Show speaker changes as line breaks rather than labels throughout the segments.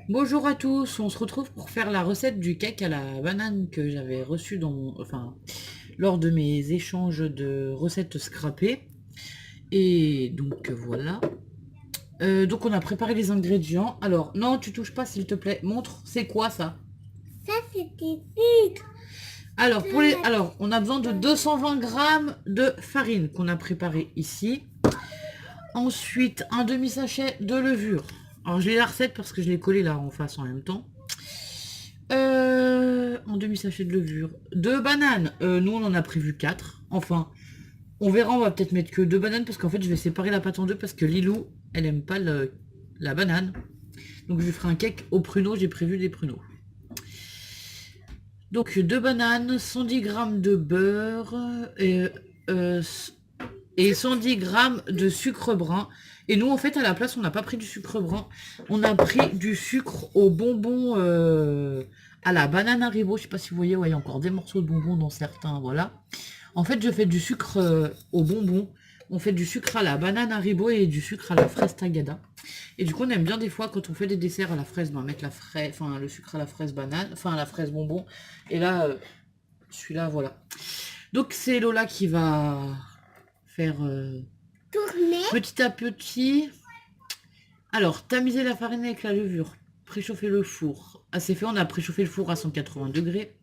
Bonjour à tous, on se retrouve pour faire la recette du cake à la banane que j'avais reçu lors de mes échanges de recettes scrappées. Et donc voilà. Donc on a préparé les ingrédients. Alors non, tu touches pas s'il te plaît. Montre, c'est quoi ça?
Ça, c'était sucre.
Alors on a besoin de 220 grammes de farine qu'on a préparé ici. Ensuite un demi-sachet de levure. Alors je l'ai la recette parce que je l'ai collé là en face en même temps. En demi-sachet de levure. 2 bananes. Nous, on en a prévu 4. Enfin, on verra, on va peut-être mettre que 2 bananes parce qu'en fait, je vais séparer la pâte en deux parce que Lilou, elle aime pas la banane. Donc, je lui ferai un cake au pruneau. J'ai prévu des pruneaux. Donc, 2 bananes, 110 grammes de beurre euh, et 110 grammes de sucre brun. Et nous, en fait, à la place, on n'a pas pris du sucre brun. On a pris du sucre au bonbon à la banane Haribo. Je sais pas si vous voyez, ouais, il y a encore des morceaux de bonbons dans certains, voilà. En fait, je fais du sucre au bonbon. On fait du sucre à la banane Haribo et du sucre à la fraise Tagada. Et du coup, on aime bien des fois, quand on fait des desserts à la fraise, mettre le sucre à la fraise banane, enfin à la fraise bonbon. Et là, celui-là, voilà. Donc, c'est Lola qui va faire
Tourner.
petit à petit. Alors, tamiser la farine avec la levure. Préchauffer le four. Ah, c'est fait, on a préchauffé le four à 180 degrés.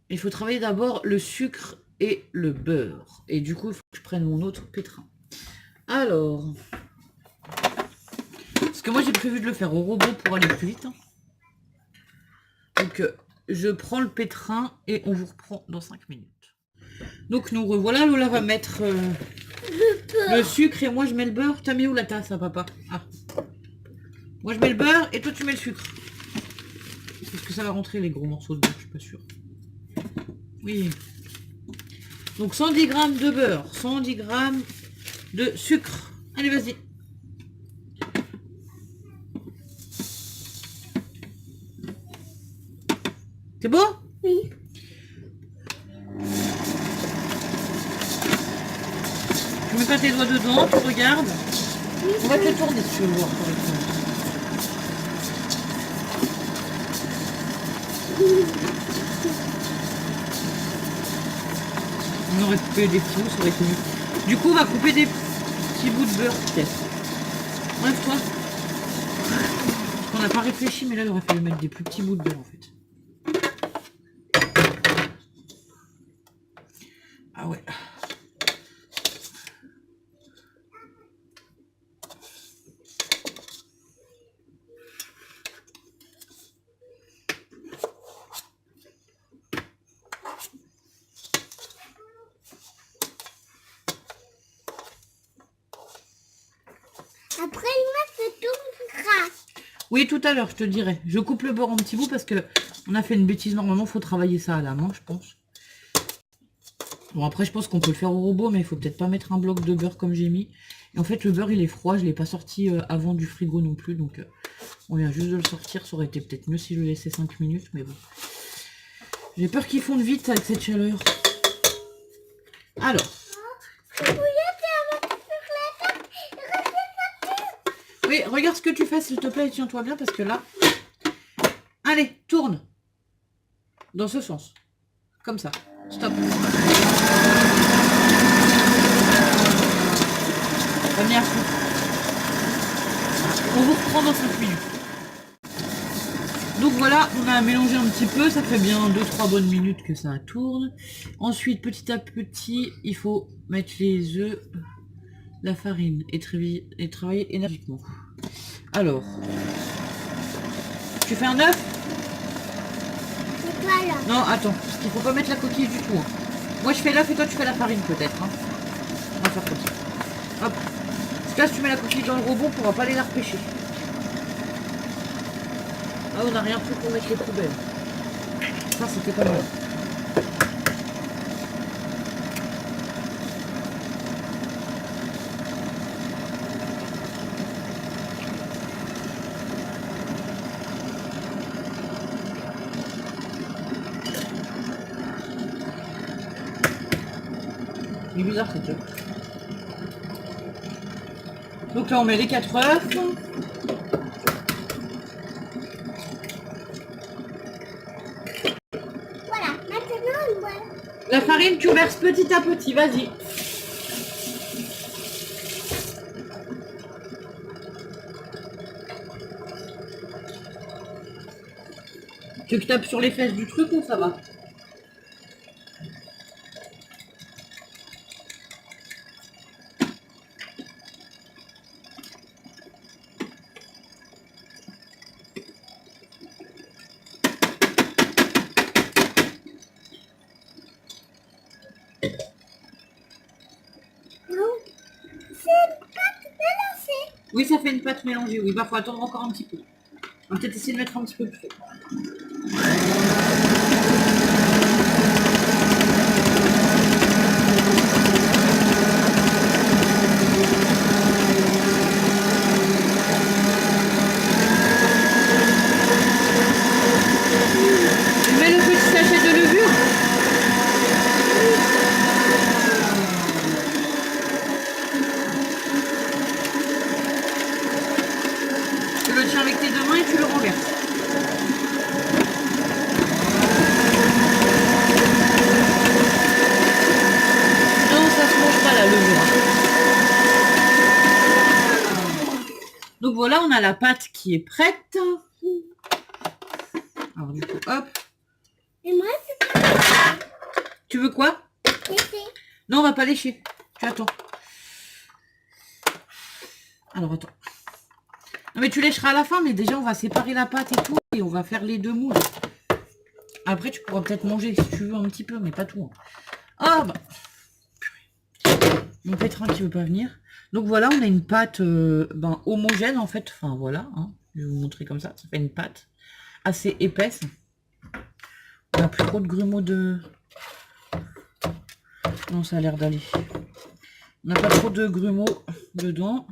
Il faut travailler d'abord le sucre et le beurre. Et du coup, il faut que je prenne mon autre pétrin. Alors, parce que moi j'ai prévu de le faire au robot pour aller plus vite. Donc, je prends le pétrin et on vous reprend dans 5 minutes. Donc, nous revoilà. Lola va mettre le sucre et moi je mets le beurre. T'as mis où la tasse, hein, papa? Ah. Moi je mets le beurre et toi tu mets le sucre. Est-ce que ça va rentrer les gros morceaux de beurre? Je suis pas sûre. Oui. Donc 110 grammes de beurre, 110 grammes de sucre. Allez, vas-y. C'est beau?
Oui.
Tu mets pas tes doigts dedans, tu regardes. On va te le tourner si tu veux voir correctement. On aurait coupé des petits bouts, ça aurait été mieux. Du coup, on va couper des petits bouts de beurre, peut-être. Enlève-toi. Parce qu'on n'a pas réfléchi, mais là, il aurait fallu mettre des plus petits bouts de beurre, en fait. Ah ouais.
Après, il m'a fait tout grâce.
Oui, tout à l'heure, je te dirai. Je coupe le beurre en petits bouts parce que on a fait une bêtise. Normalement, il faut travailler ça à la main, je pense. Bon, après, je pense qu'on peut le faire au robot, mais il faut peut-être pas mettre un bloc de beurre comme j'ai mis. Et en fait, le beurre, il est froid. Je l'ai pas sorti avant du frigo non plus. Donc, on vient juste de le sortir. Ça aurait été peut-être mieux si je le laissais 5 minutes, mais bon. J'ai peur qu'il fonde vite avec cette chaleur. Alors. Oui, regarde ce que tu fais, s'il te plaît, et tiens-toi bien, parce que là... Allez, tourne. Dans ce sens. Comme ça. Stop. Première fois. On vous reprend dans 5 minutes. Donc voilà, on a mélangé un petit peu, ça fait bien 2-3 bonnes minutes que ça tourne. Ensuite, petit à petit, il faut mettre les œufs, la farine et travailler énergiquement. Alors, tu fais un œuf?
C'est pas là.
Non, attends, parce qu'il faut pas mettre la coquille du tout. Hein. Moi je fais l'œuf et toi tu fais la farine peut-être. Hein. On va faire comme ça. Hop. Parce que là si tu mets la coquille dans le robot, on pourra pas aller la repêcher. Ah, on n'a rien pris pour mettre les poubelles. Ça c'était pas mal. Il est bizarre cette œuf. Donc là on met les 4 œufs. farine, tu verses petit à petit, vas-y. Tu veux que je tape sur les fesses du truc ou ça va? Oui, ça fait une pâte mélangée, oui. Bah, faut attendre encore un petit peu. On va peut-être essayer de mettre un petit peu plus. Tu mets le petit sachet de levure. Tu le tiens avec tes deux mains et tu le renverses. Non, ça se mange pas la levure. Donc voilà, on a la pâte qui est prête. Alors du coup, hop.
Et moi,
Tu veux quoi?
c'est
Non, on va pas lécher. Tu attends. Alors attends. Non mais tu lécheras à la fin, mais déjà on va séparer la pâte et tout, et on va faire les deux moules. Après tu pourras peut-être manger si tu veux un petit peu, mais pas tout. Ah bah. Mon pétrin qui veut pas venir. Donc voilà, on a une pâte homogène en fait. Enfin voilà, hein. Je vais vous montrer comme ça. Ça fait une pâte assez épaisse. On n'a plus trop de grumeaux de... Non, ça a l'air d'aller. On n'a pas trop de grumeaux dedans.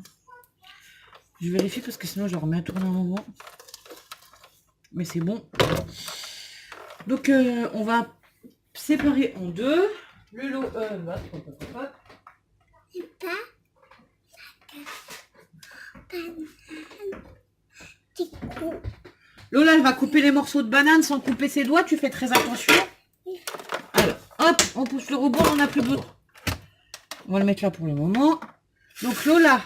Je vérifie parce que sinon je le remets à tourner un moment. Mais c'est bon. Donc on va séparer en deux. Le lot... Lola, elle va couper les morceaux de banane sans couper ses doigts. Tu fais très attention. Alors, hop, on pousse le rebond, on n'a plus besoin. On va le mettre là pour le moment. Donc Lola,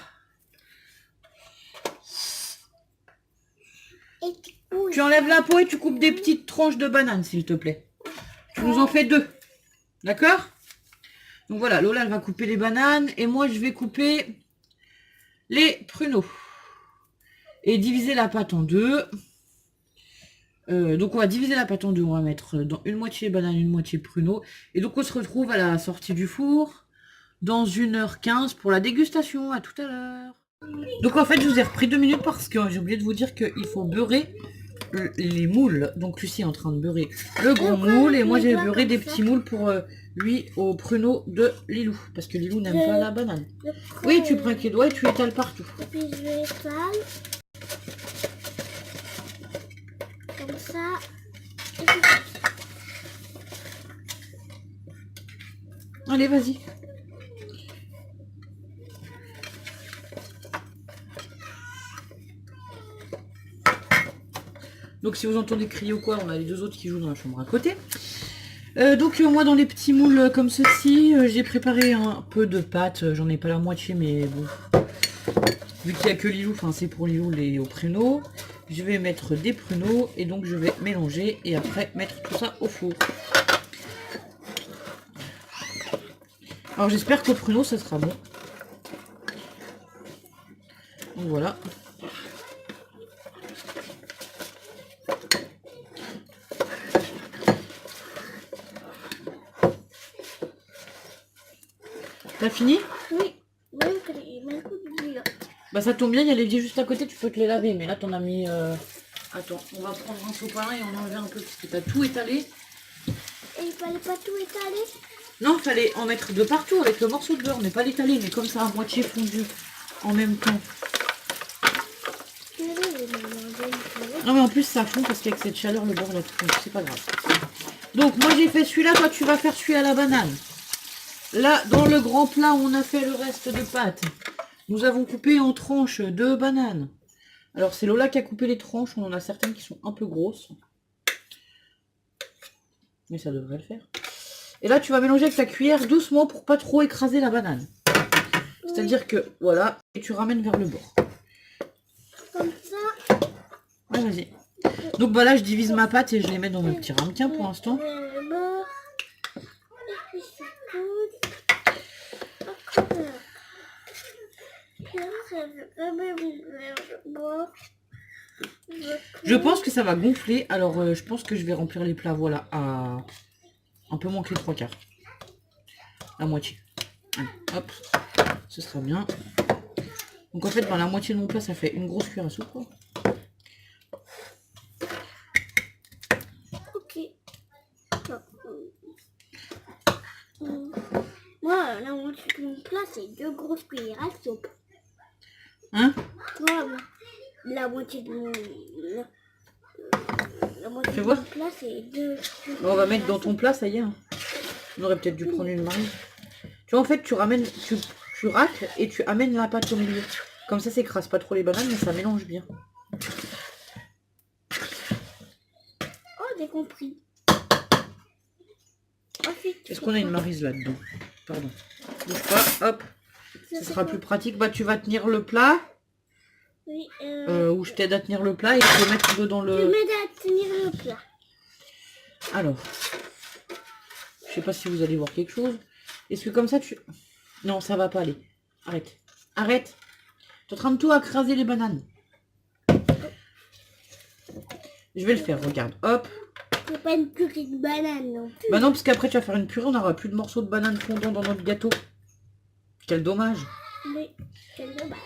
tu enlèves la peau et tu coupes des petites tranches de banane, s'il te plaît. Tu nous en fais deux. D'accord? Donc voilà, Lola, elle va couper les bananes. Et moi, je vais couper les pruneaux. Et diviser la pâte en deux. Donc on va diviser la pâte en deux. On va mettre dans une moitié banane, une moitié pruneaux. Et donc on se retrouve à la sortie du four dans 1h15 pour la dégustation. À tout à l'heure. Donc en fait, je vous ai repris 2 minutes parce que j'ai oublié de vous dire qu'il faut beurrer les moules. Donc Lucie est en train de beurrer le grand moule et moi j'ai beurré des petits moules pour lui au pruneau de Lilou. Parce que Lilou n'aime pas la banane. Oui, tu prends avec les doigts et tu étales partout.
Et puis je vais étaler. Comme ça.
Allez, vas-y. Donc si vous entendez crier ou quoi, on a les deux autres qui jouent dans la chambre à côté. Donc moi dans les petits moules comme ceci, j'ai préparé un peu de pâte. J'en ai pas la moitié, mais bon. Vu qu'il n'y a que Lilou, enfin c'est pour Lilou les au pruneaux. Je vais mettre des pruneaux et donc je vais mélanger et après mettre tout ça au four. Alors j'espère qu'au pruneau ça sera bon. Donc voilà. T'as fini?
Oui. Il met le coup de boule là.
Bah ça tombe bien, il y a l'évier juste à côté, tu peux te les laver. Mais là t'en as mis... Attends, on va prendre un sopalin et on enlever un peu parce que t'as tout étalé.
Et il fallait pas tout étaler?
Non, il fallait en mettre de partout avec le morceau de beurre, mais pas l'étaler, mais comme ça à moitié fondu en même temps. Non mais en plus ça fond parce qu'avec cette chaleur le beurre là tout fond, c'est pas grave. Donc moi j'ai fait celui-là, toi tu vas faire celui à la banane. Là dans le grand plat où on a fait le reste de pâte, nous avons coupé en tranches de bananes. Alors c'est Lola qui a coupé les tranches, on en a certaines qui sont un peu grosses. Mais ça devrait le faire. Et là, tu vas mélanger avec ta cuillère doucement pour pas trop écraser la banane. C'est-à-dire que, voilà, et tu ramènes vers le bord.
Comme ça.
Ouais, vas-y. Donc bah là, je divise ma pâte et je les mets dans mon petit ramequin pour l'instant.
Le bord. Et puis je coule. Encore. Puis après, je remets vers le bord.
Je pense que ça va gonfler, alors je pense que je vais remplir les plats, voilà, à un peu moins que les 3/4. La moitié. Allez, hop, ce sera bien. Donc en fait, ben, la moitié de mon plat, ça fait une grosse cuillère à soupe, quoi.
Ok. Moi, la moitié de mon plat, c'est 2 grosses cuillères à soupe.
Hein?
Moi, la moitié de mon... La moitié
Fais
de
voir.
mon plat, c'est 2...
Bon, on va mettre dans ton plat, ça y est. Hein. On aurait peut-être dû prendre une marie. Tu vois, en fait, tu ramènes, tu racles et tu amènes la pâte au milieu. Comme ça s'écrase pas trop les bananes, mais ça mélange bien.
Oh, j'ai compris. Ensuite,
Est-ce qu'on a une maryse là-dedans? Pardon. Bouge pas, hop. Ça sera plus pratique. Bah, tu vas tenir le plat.
Oui,
Ou je t'aide à tenir le plat et je vais mettre dedans
je
le...
m'aide à tenir le plat.
Alors. Je sais pas si vous allez voir quelque chose. Est-ce que comme ça tu... Non, ça va pas aller. Arrête. Arrête. Tu es en train de tout écraser les bananes. Je vais le faire, regarde. Hop.
C'est pas une purée de banane non plus.
Bah non, parce qu'après tu vas faire une purée, on n'aura plus de morceaux de banane fondant dans notre gâteau. Quel dommage.
Mais quel dommage.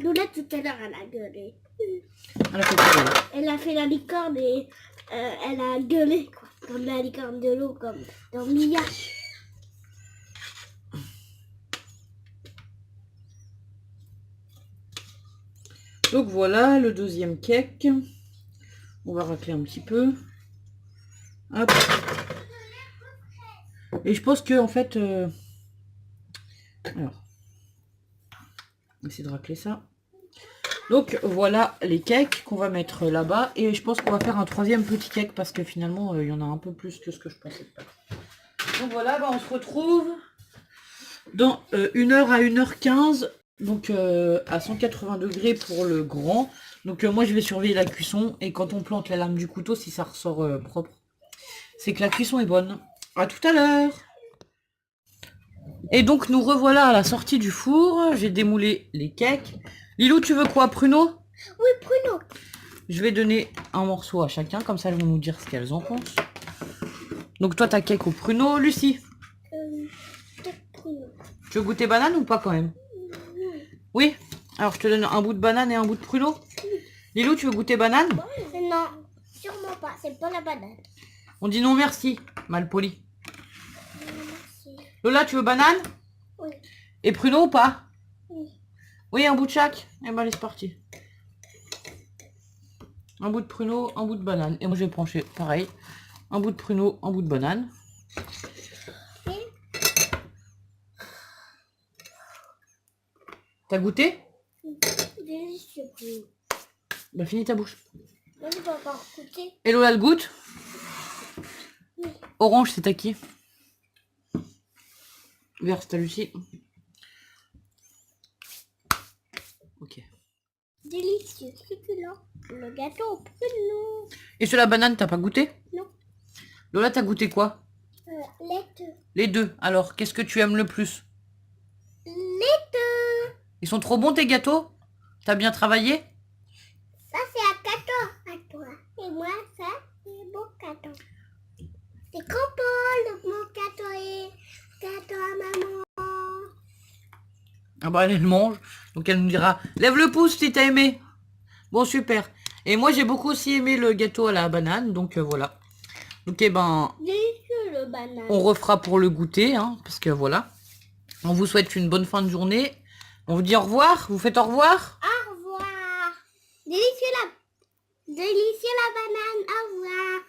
Lola tout à l'heure elle a gueulé.
Elle a fait quoi, là?
Elle a fait la licorne et elle a gueulé quoi. Comme la licorne de l'eau, comme dans Mia.
Donc voilà le deuxième cake. On va racler un petit peu. Hop. Et je pense que en fait... Alors. On va essayer de racler ça. Donc voilà les cakes qu'on va mettre là-bas. Et je pense qu'on va faire un troisième petit cake parce que finalement il y en a un peu plus que ce que je pensais. Donc voilà, bah, on se retrouve dans 1h à 1h15. Donc à 180 degrés pour le grand. Donc moi je vais surveiller la cuisson. Et quand on plante la lame du couteau, si ça ressort propre, c'est que la cuisson est bonne. À tout à l'heure. Et donc nous revoilà à la sortie du four. J'ai démoulé les cakes. Lilou, tu veux quoi, pruneau?
Oui, pruneau.
Je vais donner un morceau à chacun, comme ça elles vont nous dire ce qu'elles en pensent. Donc toi, ta cake au pruneau. Lucie,
Peut-être pruneau.
tu veux goûter banane ou pas quand même? Oui. Alors je te donne un bout de banane et un bout de pruneau. Lilou, tu veux goûter banane?
Non, sûrement pas. C'est pas la banane.
On dit non merci, mal poli.
Merci.
Lola, tu veux banane?
Oui.
Et pruneau ou pas?
Oui.
Oui, un bout de chaque. Et ben allez, c'est parti. Un bout de pruneau, un bout de banane. Et moi je vais pencher pareil. Un bout de pruneau, un bout de banane. T'as goûté?
Délicieux pruneau.
Bah finis ta bouche.
Moi, je vais encore goûter.
Et Lola le goûte?
Oui.
Orange, c'est à qui? Vert, c'est à Lucie. Ok.
Délicieux, succulent. Le gâteau au pruneau.
Et sur la banane, t'as pas goûté?
Non.
Lola, t'as goûté quoi?
Laiteux.
Les deux. Alors, qu'est-ce que tu aimes le plus?
Laiteux.
Ils sont trop bons tes gâteaux? T'as bien travaillé?
Ça, c'est un gâteau à toi. Et moi, ça, c'est mon gâteau. C'est Paul, mon gâteau et gâteau à maman.
Ah bah elle mange. Donc elle nous dira, lève le pouce si t'as aimé. Bon, super. Et moi, j'ai beaucoup aussi aimé le gâteau à la banane. Donc voilà. Donc eh ben,
Délicieux, le banane.
on refera pour le goûter. Hein, parce que voilà. On vous souhaite une bonne fin de journée. On vous dit au revoir. Vous faites au revoir.
Au revoir. Délicieux la banane. Au revoir.